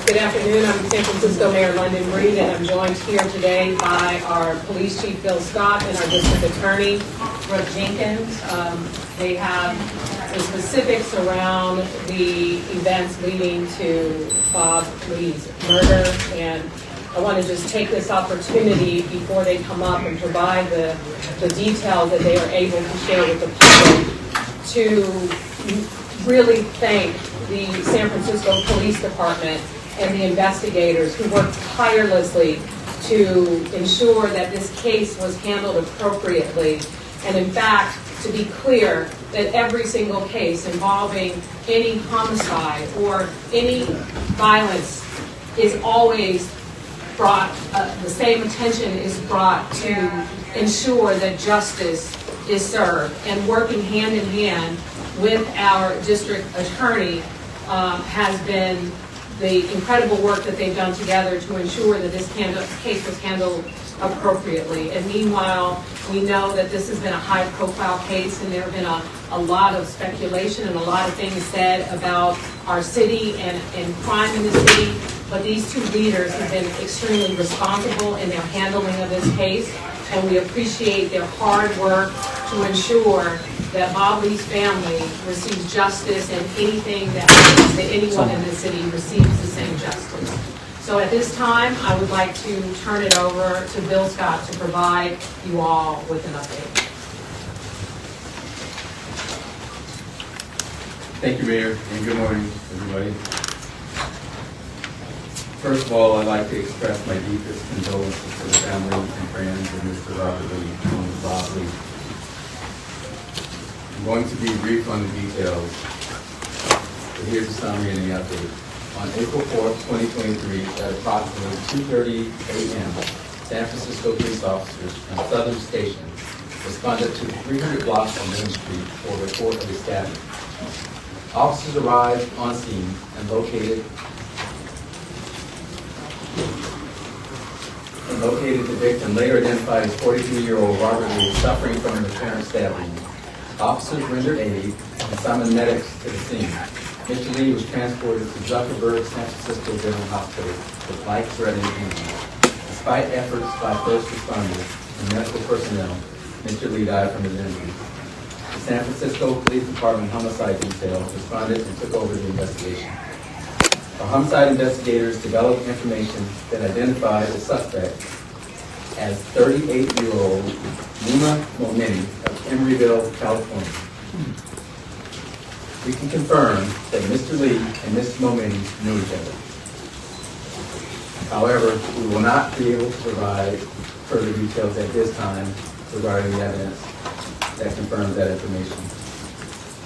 Good afternoon. I'm San Francisco Mayor London Breed, and I'm joined here today by our Police Chief Bill Scott and our District Attorney Brooke Jenkins. They have the specifics around the events leading to Bob Lee's murder, and I want to just take this opportunity before they come up and provide the details that they are able to share with the public to really thank the San Francisco Police Department and the investigators who worked tirelessly to ensure that this case was handled appropriately. And in fact, to be clear, that every single case involving any homicide or any violence is always brought, the same attention is brought to ensure that justice is served. And working hand in hand with our district attorney has been the incredible work that they've done together to ensure that this case was handled appropriately. And meanwhile, we know that this has been a high-profile case, and there have been a lot of speculation and a lot of things said about our city and crime in the city. But these two leaders have been extremely responsible in their handling of this case, and we appreciate their hard work to ensure that Bob Lee's family receives justice, and anything that happens to anyone in the city receives the same justice. So at this time, I would like to turn it over to Bill Scott to provide you all with an update. Thank you, Mayor, and good morning, everybody. First of all, I'd like to express my deepest condolences to the family and friends of Mr. Robert Lee, known as Bob Lee. I'm going to be brief on the details, but here's a summary and the update. On April 4th, 2023, at approximately 2:30 a.m., San Francisco police officers from Southern Station responded to 300 blocks on Main Street for a report of a stabbing. Officers arrived on scene and located the victim, later identified as 43-year-old Robert Lee, suffering from an apparent stab wound. Officers rendered aid and summoned medics to the scene. Mr. Lee was transported to Zuckerberg San Francisco General Hospital with life-threatening injuries. Despite efforts by first responders and medical personnel, Mr. Lee died from his injuries. The San Francisco Police Department Homicide Detail responded and took over the investigation. Our homicide investigators developed information that identified the suspect as 38-year-old Nima Momeni of Emeryville, California. We can confirm that Mr. Lee and Mr. Momeni knew each other. However, we will not be able to provide further details at this time regarding the evidence that confirms that information.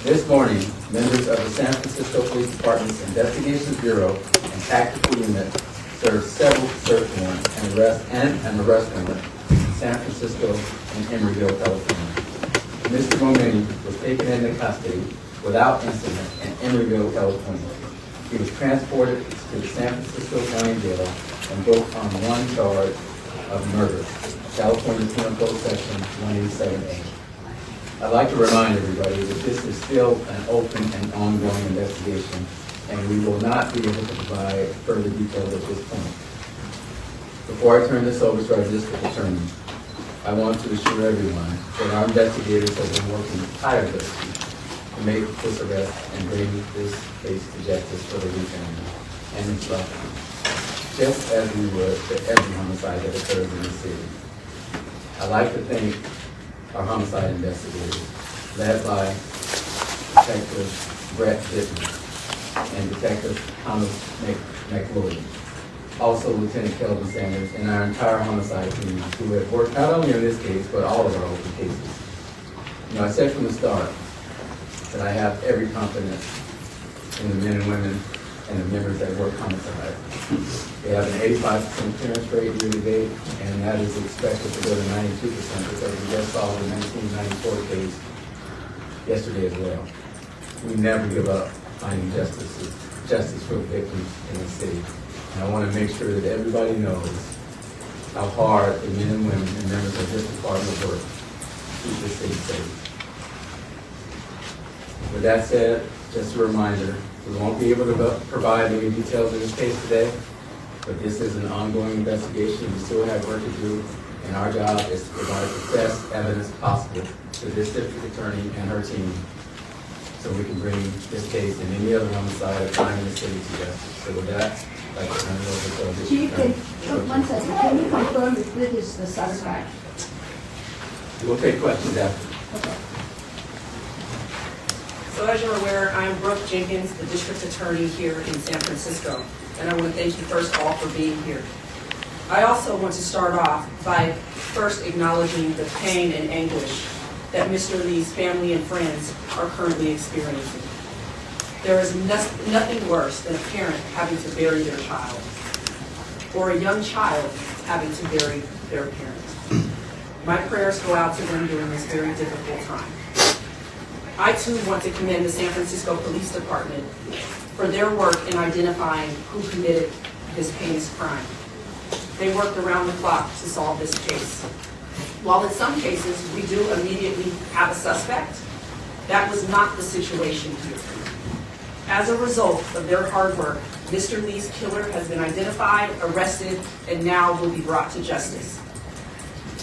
This morning, members of the San Francisco Police Department's Investigations Bureau and Tactical Unit served several search warrants and an arrest warrant in San Francisco and Emeryville, California. Mr. Momeni was taken into custody without incident in Emeryville, California. He was transported to the San Francisco County Jail and booked on one charge of murder, California Penal Code Section 187A. I'd like to remind everybody that this is still an open and ongoing investigation, and we will not be able to provide further details at this point. Before I turn this over to our district attorney, I want to assure everyone that our investigators have been working tirelessly to make this arrest and bring this case to justice for the Lee family and its loved ones, just as we would for every homicide that occurs in the city. I'd like to thank our homicide investigators, led by Detective Brett Dittman and Detective Thomas McLeod, also Lieutenant Kelvin Sanders, and our entire homicide team who have worked not only on this case, but all of our open cases. You know, I said from the start that I have every confidence in the men and women and the members that work homicide. They have an 85% clearance rate year to date, and that is expected to go to 92% because we just saw the 1994 case yesterday as well. We never give up finding justice for victims in the city. And I want to make sure that everybody knows how hard the men and women and members of this department work to keep the city safe. With that said, just a reminder to We won't be able to provide any details in this case today, but this is an ongoing investigation. We still have work to do, and our job is to provide the best evidence possible to this district attorney and her team, so we can bring this case and any other homicide or crime in the city to justice. So with that, I'd like to turn it over to the Chief, district can, attorney. one second, can you confirm if this is the suspect? We'll take questions after. Okay. So as you're aware, I'm Brooke Jenkins, the district attorney here in San Francisco, and I want to thank you first of all for being here. I also want to start off by first acknowledging the pain and anguish that Mr. Lee's family and friends are currently experiencing. There is nothing worse than a parent having to bury their child, or a young child having to bury their parent. My prayers go out to them during this very difficult time. I too want to commend the San Francisco Police Department for their work in identifying who committed this heinous crime. They worked around the clock to solve this case. While in some cases we do immediately have a suspect, that was not the situation here. As a result of their hard work, Mr. Lee's killer has been identified, arrested, and now will be brought to justice.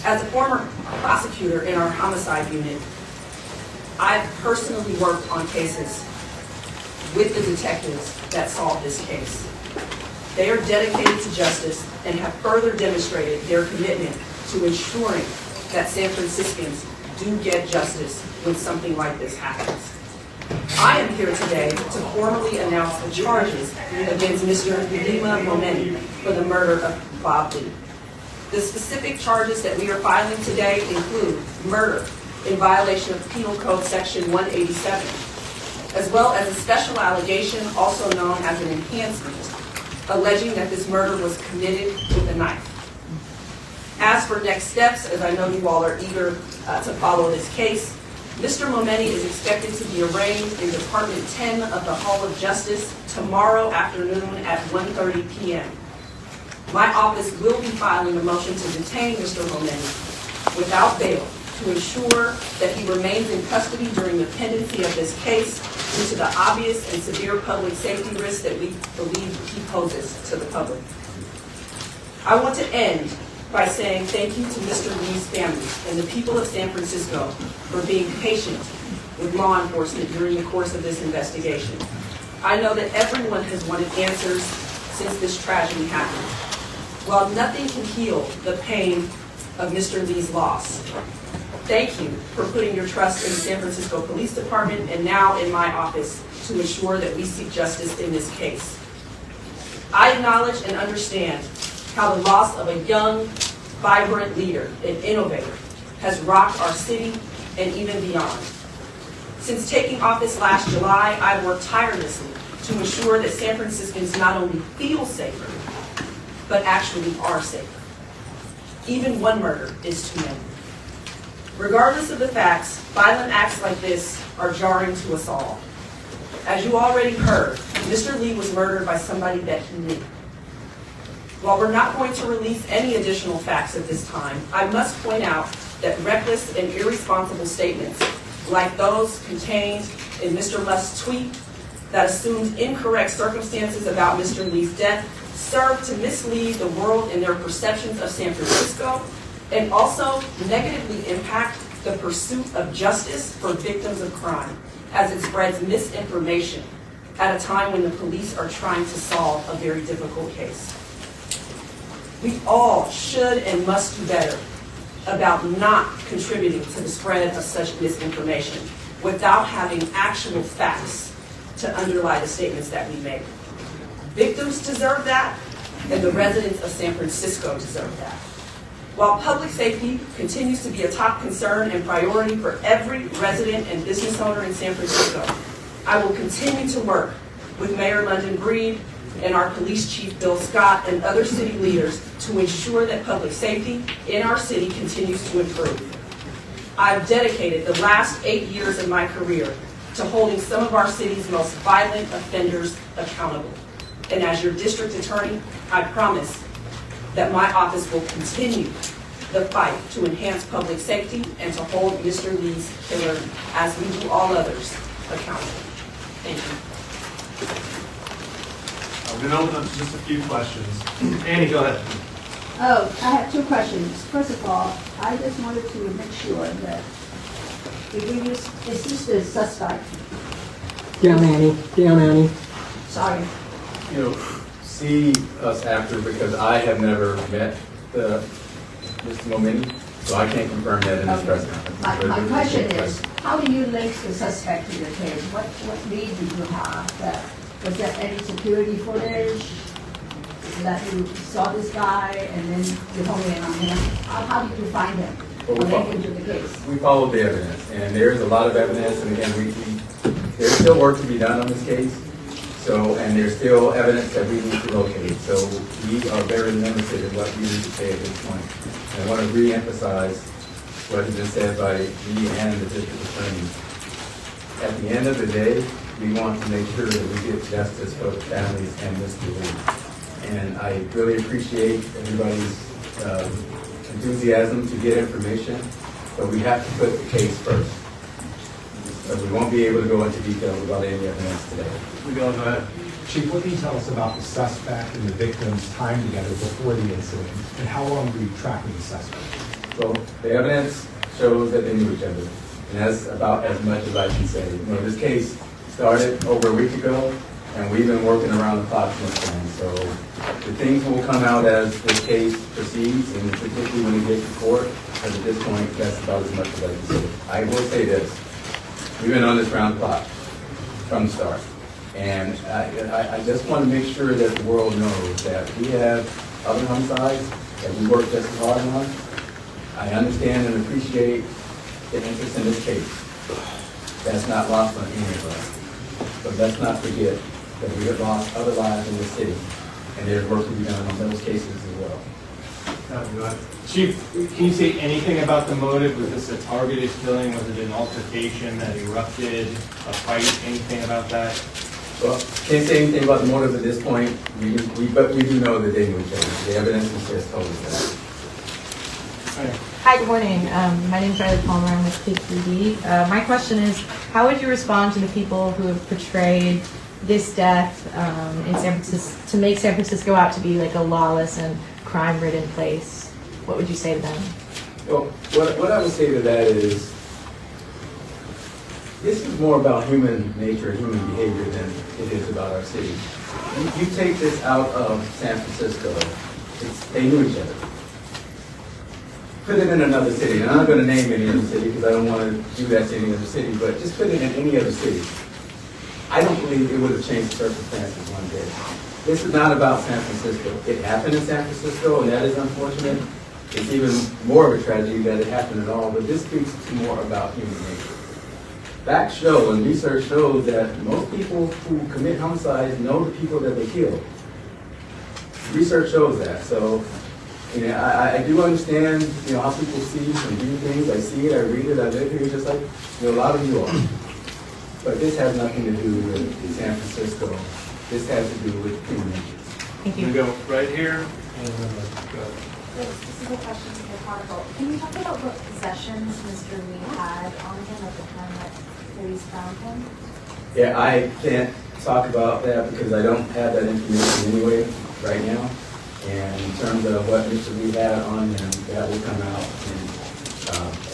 As a former prosecutor in our homicide unit, I've personally worked on cases with the detectives that solved this case. They are dedicated to justice and have further demonstrated their commitment to ensuring that San Franciscans do get justice when something like this happens. I am here today to formally announce the charges against Mr. Lima Momeni for the murder of Bob Lee. The specific charges that we are filing today include murder in violation of Penal Code Section 187, as well as a special allegation, also known as an enhancement, alleging that this murder was committed with a knife. As for next steps, as I know you all are eager to follow this case, Mr. Momeni is expected to be arraigned in Department 10 of the Hall of Justice tomorrow afternoon at 1:30 p.m. My office will be filing a motion to detain Mr. Momeni without bail to ensure that he remains in custody during the pendency of this case due to the obvious and severe public safety risks that we believe he poses to the public. I want to end by saying thank you to Mr. Lee's family and the people of San Francisco for being patient with law enforcement during the course of this investigation. I know that everyone has wanted answers since this tragedy happened. While nothing can heal the pain of Mr. Lee's loss, thank you for putting your trust in the San Francisco Police Department and now in my office to ensure that we seek justice in this case. I acknowledge and understand how the loss of a young, vibrant leader and innovator has rocked our city and even beyond. Since taking office last July, I've worked tirelessly to ensure that San Franciscans not only feel safer, but actually are safer. Even one murder is too many. Regardless of the facts, violent acts like this are jarring to us all. As you already heard, Mr. Lee was murdered by somebody that he knew. While we're not going to release any additional facts at this time, I must point out that reckless and irresponsible statements like those contained in Mr. Lusk's tweet that assumed incorrect circumstances about Mr. Lee's death serve to mislead the world in their perceptions of San Francisco and also negatively impact the pursuit of justice for victims of crime as it spreads misinformation at a time when the police are trying to solve a very difficult case. We all should and must do better about not contributing to the spread of such misinformation without having actual facts to underlie the statements that we make. Victims deserve that, and the residents of San Francisco deserve that. While public safety continues to be a top concern and priority for every resident and business owner in San Francisco, I will continue to work with Mayor London Breed and our police chief, Bill Scott, and other city leaders to ensure that public safety in our city continues to improve. I've dedicated the last 8 years of my career to holding some of our city's most violent offenders accountable. And as your district attorney, I promise that my office will continue the fight to enhance public safety and to hold Mr. Lee's killer, as we do all others, accountable. Thank you. I'm going to open up to just a few questions. Annie, go ahead. Oh, I have two questions. First of all, I just wanted to make sure that if we use, is this the suspect? Down, Annie. Down, Annie. Sorry. You know, see us after, because I have never met Mr. Momini, so I can't confirm that in this press conference. My question is, how do you link the suspect to the case? What lead do you have? Was there any security footage that you saw this guy and then you hone in on him? How did you find him? Well, Or link him to the case? We followed the evidence, and there is a lot of evidence, and again, there's still work to be done on this case. So, and there's still evidence that we need to locate. So we are very limited in what we need to say at this point. And I want to re-emphasize what has been said by me and the district attorney. At the end of the day, we want to make sure that we get justice for the families and Mr. Lee. And I really appreciate everybody's enthusiasm to get information, but we have to put the case first. So we won't be able to go into details about any evidence today. Miguel, go ahead. Chief, what can you tell us about the suspect and the victim's time together before the incident, and how long were you tracking the suspect? Well, the evidence shows that they knew each other, and that's about as much as I can say. You know, this case started over a week ago, and we've been working around the clock since then. So the things will come out as this case proceeds, and particularly when it gets to court. But at this point, that's about as much as I can say. I will say this: we've been on this round the clock from the start. And I just want to make sure that the world knows that we have other homicides that we work just as hard on. I understand and appreciate the interest in this case. That's not lost on any of us. But let's not forget that we have lost other lives in this city, and there's work to be done on those cases as well. Go ahead. Chief, can you say anything about the motive? Was this a targeted killing? Was it an altercation that erupted, a fight? Anything about that? Well, can't say anything about the motive at this point, but we do know that they knew each other. The evidence has just told us that. Hi, good morning. My name is Riley Palmer. I'm with KQD. My question is, how would you respond to the people who have portrayed this death in San Francisco to make San Francisco out to be like a lawless and crime-ridden place? What would you say to them? Well, what I would say to that is, this is more about human nature, human behavior than it is about our city. You take this out of San Francisco, they knew each other. Put it in another city, and I'm not going to name any other city because I don't want to do that to any other city, but just put it in any other city. I don't believe it would have changed the circumstances one day. This is not about San Francisco. It happened in San Francisco, and that is unfortunate. It's even more of a tragedy that it happened at all, but this speaks to more about human nature. Facts show and research shows that most people who commit homicides know the people that they kill. Research shows that. So, you know, I do understand, you know, how people see and do things. I see it, I read it, I live here just like, you know, a lot of you are. But this has nothing to do with San Francisco. This has to do with human nature. Thank We you. go right here. And then go ahead. This is a question from the protocol. Can you talk about what possessions Mr. Lee had on him at the time that police found him? Yeah, I can't talk about that because I don't have that information anyway right now. And in terms of what Mr. Lee had on him, that will come out. And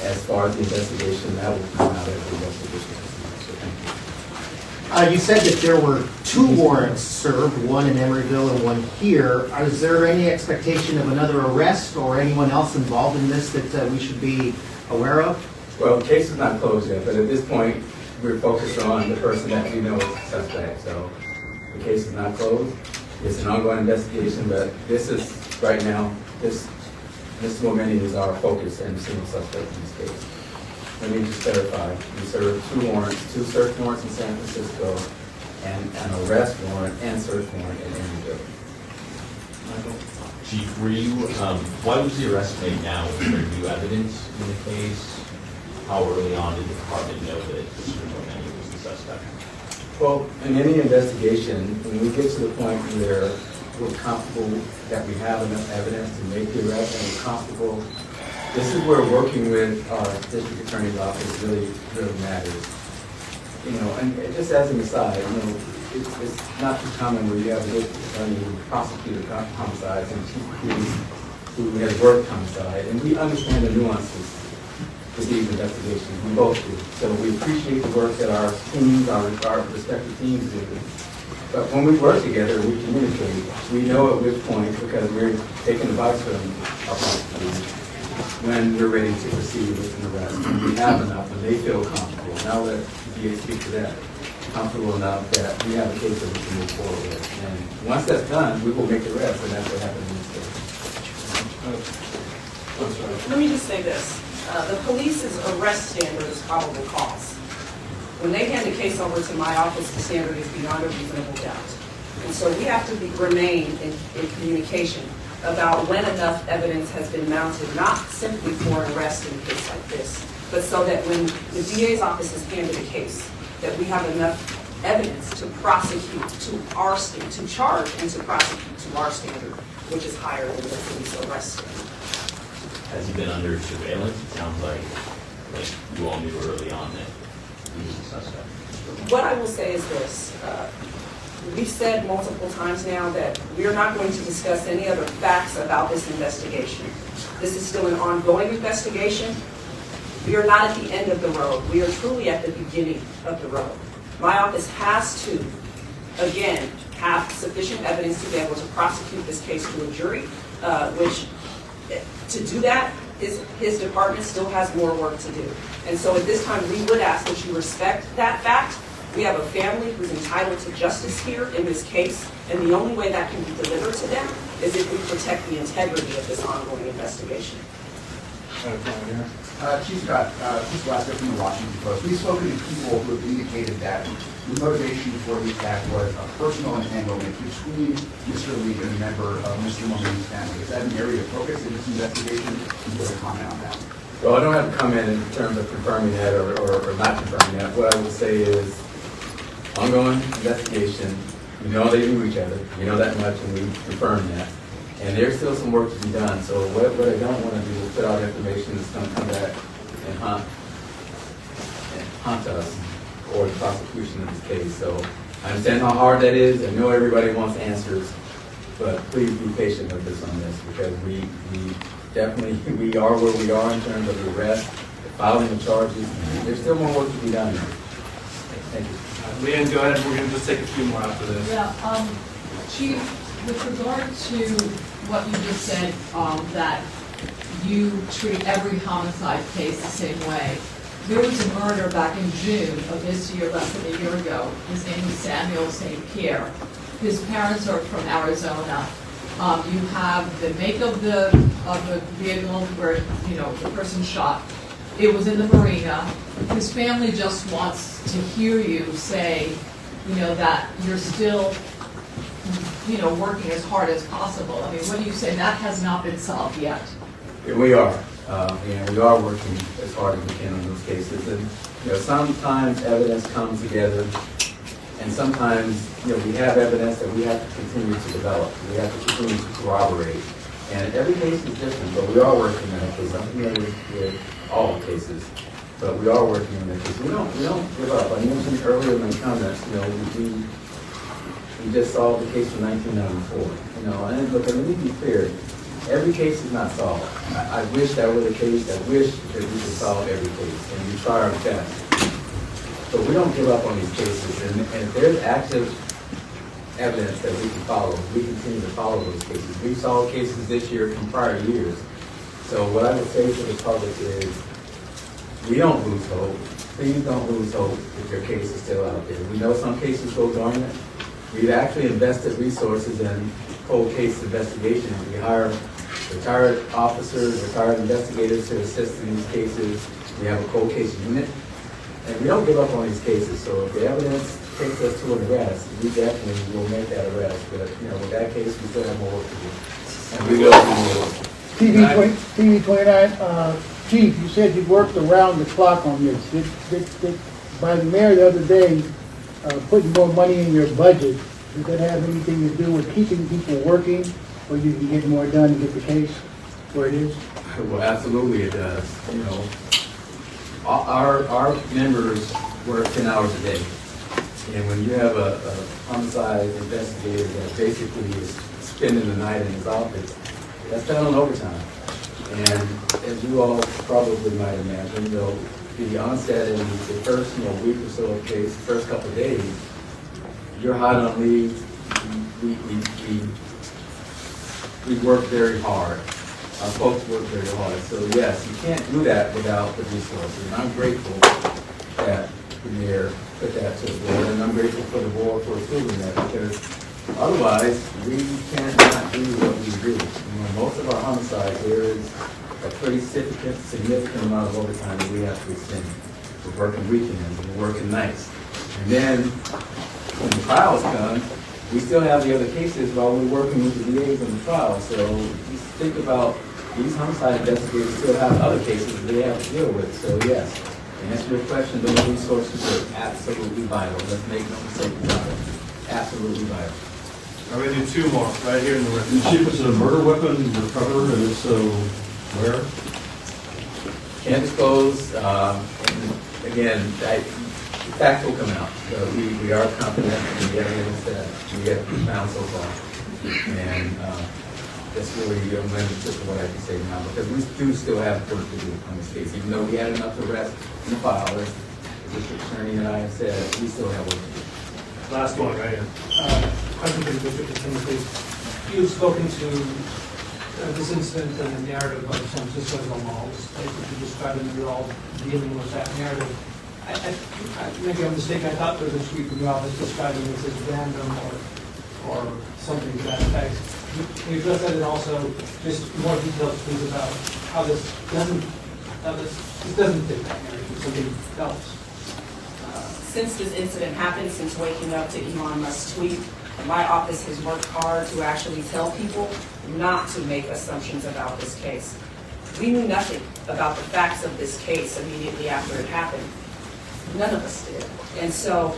as far as the investigation, that will come out as the investigation. So thank you. You said that there were 2 warrants served, one in Emeryville and one here. Is there any expectation of another arrest or anyone else involved in this that we should be aware of? Well, the case is not closed yet, but at this point, we're focused on the person that we know is the suspect. So the case is not closed. It's an ongoing investigation, but this is, right now, Mr. Momini is our focus and single suspect in this case. Let me just clarify. We served 2 warrants, 2 search warrants in San Francisco, and an arrest warrant and search warrant in Emeryville. Michael? Chief, why was the arrest made now? Was there new evidence in the case? How early on did the department know that Mr. Momini was the suspect? Well, in any investigation, when we get to the point where we're comfortable that we have enough evidence to make the arrest and we're comfortable, this is where working with our district attorney's office really matters. You know, and just as an aside, you know, it's not too common where you have a attorney who prosecuted homicides and chief of police who has worked homicide, and we understand the nuances with these investigations. We both do. So we appreciate the work that our teams, our respective teams do. But when we work together, we communicate. We know at which point, because we're taking advice from our prosecutors, when we're ready to proceed with an arrest. And we have enough, and they feel comfortable. Now let the DA speak to that. Comfortable enough that we have a case that we can move forward with. And once that's done, we will make the arrest, and that's what happened in this case. Let me just say this. The police's arrest standard is probable cause. When they hand a case over to my office, the standard is beyond a reasonable doubt. And so we have to remain in communication about when enough evidence has been mounted, not simply for an arrest in a case like this, but so that when the DA's office is handed a case, that we have enough evidence to prosecute to our standard, to charge and to prosecute to our standard, which is higher than the police arrest standard. Has he been under surveillance? It sounds like you all knew early on that he was a suspect. What I will say is this. We've said multiple times now that we are not going to discuss any other facts about this investigation. This is still an ongoing investigation. We are not at the end of the road. We are truly at the beginning of the road. My office has to, again, have sufficient evidence to be able to prosecute this case to a jury, which to do that, his department still has more work to do. And so at this time, we would ask that you respect that fact. We have a family who's entitled to justice here in this case, and the only way that can be delivered to them is if we protect the integrity of this ongoing investigation. Chief Scott, Chief Glasgow from the Washington Post. We've spoken to people who have indicated that the motivation for the attack was a personal entanglement between Mr. Lee and a member of Mr. Mulvaney's family. Is that an area of focus in this investigation? Can you put a comment on that? Well, I don't have to comment in terms of confirming that or not confirming that. What I would say is ongoing investigation. We know they knew each other. We know that much, and we confirm that. And there's still some work to be done. So what I don't want to do is put out information that's going to come back and haunt us or the prosecution of this case. So I understand how hard that is. I know everybody wants answers, but please be patient with us on this because we definitely, we are where we are in terms of the arrest, the filing of charges. There's still more work to be done. Thank you. Leanne, go ahead. We're going to just take a few more after this. Yeah, Chief, with regard to what you just said, that you treat every homicide case the same way. There was a murder back in June of this year, less than a year ago. His name is Samuel St. Pierre. His parents are from Arizona. You have the make of the vehicle where the person shot. It was in the marina. His family just wants to hear you say, that you're still, working as hard as possible. I mean, what do you say? That has not been solved yet. Yeah, we are. And we are working as hard as we can on those cases. And sometimes evidence comes together, and sometimes we have evidence that we have to continue to develop. We have to continue to corroborate. And every case is different, but we are working on it because I'm familiar with all cases. But we are working on it because we don't give up. I mentioned earlier in my comments, we just solved the case from 1994. And look, let me be clear. Every case is not solved. I wish that were the case. I wish that we could solve every case, and we try our best. But we don't give up on these cases. And if there's active evidence that we can follow, we continue to follow those cases. We solved cases this year from prior years. So what I would say to the public is, we don't lose hope. Please don't lose hope if your case is still out there. We know some cases go dormant. We've actually invested resources in cold case investigations. We hire retired officers, retired investigators to assist in these cases. We have a cold case unit. And we don't give up on these cases. So if the evidence takes us to an arrest, we definitely will make that arrest. But with that case, we still have more work to do. And we will do more work. TV 29, Chief, you said you worked around the clock on this. Did by the mayor the other day putting more money in your budget, does that have anything to do with keeping people working, or you can get more done and get the case where it is? Well, absolutely it does. Our members work 10 hours a day. And when you have a homicide investigator that basically is spending the night in his office, that's done on overtime. And as you all probably might imagine, the onset in the first week or so of case, first couple of days, you're hot on leave. We work very hard. Our folks work very hard. So yes, you can't do that without the resources. And I'm grateful that the mayor put that to the board, and I'm grateful for the board for approving that, because otherwise we cannot do what we do. Most of our homicides, there is a pretty significant amount of overtime that we have to extend. We're working weekends, we're working nights. And then when the trials come, we still have the other cases while we're working with the DAs on the trial. So just think about these homicide investigators still have other cases that they have to deal with. So yes, to answer your question, those resources are absolutely vital. Let's make no mistake about it. Absolutely vital. I'm going to do two more, right here in the room. Chief, was a murder weapon recovered, and if so, where? Can't disclose, and again, the facts will come out. So we are confident in the evidence that we have found so far. And that's really limited to what I can say now, because we do still have work to do on this case. Even though we had enough arrests in the file, as the district attorney and I have said, we still have work to do. Last one, right here. Question for the district attorney. You've spoken to this incident and the narrative of San Francisco as a mall. Basically describing that you're all dealing with that narrative. Maybe I'm mistaken. I thought there was a tweet from your office describing this as random or something to that effect. Can you address that, and also just more details, please, about how this doesn't fit that narrative, it's something else? Since this incident happened, since waking up to Elon Musk's tweet, my office has worked hard to actually tell people not to make assumptions about this case. We knew nothing about the facts of this case immediately after it happened. None of us did. And so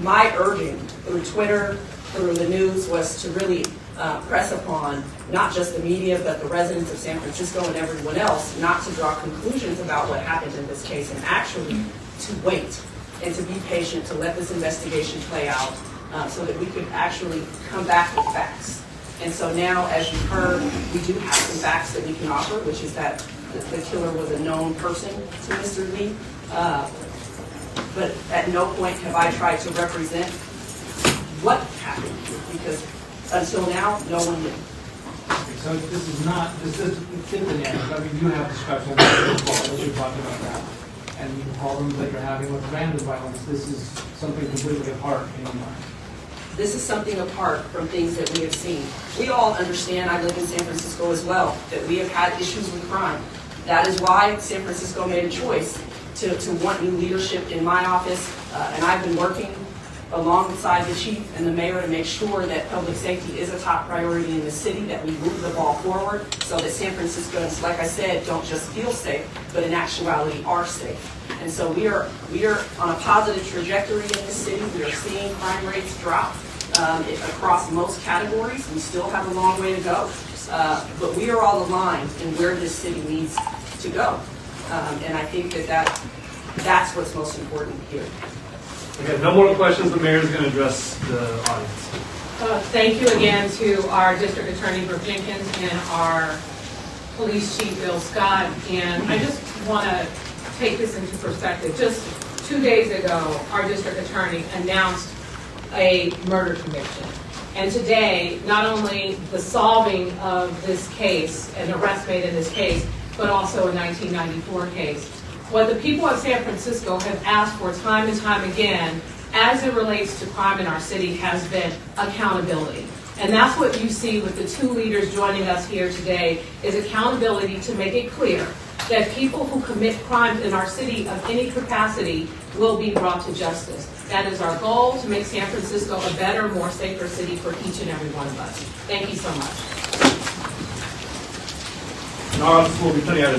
my urging through Twitter, through the news, was to really press upon not just the media, but the residents of San Francisco and everyone else, not to draw conclusions about what happened in this case, and actually to wait and to be patient, to let this investigation play out, so that we could actually come back with facts. And so now, as you've heard, we do have some facts that we can offer, which is that the killer was a known person to Mr. Lee. But at no point have I tried to represent what happened, because until now, no one knew. So this doesn't fit the narrative. I mean, you have discussions that you're talking about now, and the problems that you're having with random violence. This is something completely apart in your mind. This is something apart from things that we have seen. We all understand, I live in San Francisco as well, that we have had issues with crime. That is why San Francisco made a choice to want new leadership in my office, and I've been working alongside the chief and the mayor to make sure that public safety is a top priority in the city, that we move the ball forward so that San Franciscans, like I said, don't just feel safe, but in actuality are safe. And so we are on a positive trajectory in this city. We are seeing crime rates drop across most categories. We still have a long way to go, but we are all aligned in where this city needs to go. And I think that's what's most important here. Okay, no more questions. The mayor is going to address the audience. Thank you again to our district attorney, Brooke Jenkins, and our police chief, Bill Scott. And I just want to take this into perspective. Just 2 days ago, our district attorney announced a murder conviction. And today, not only the solving of this case, an arrest made in this case, but also a 1994 case. What the people of San Francisco have asked for time and time again, as it relates to crime in our city, has been accountability. And that's what you see with the two leaders joining us here today, is accountability to make it clear that people who commit crimes in our city of any capacity will be brought to justice. That is our goal, to make San Francisco a better, more safer city for each and every one of us. Thank you so much. Our office will be putting out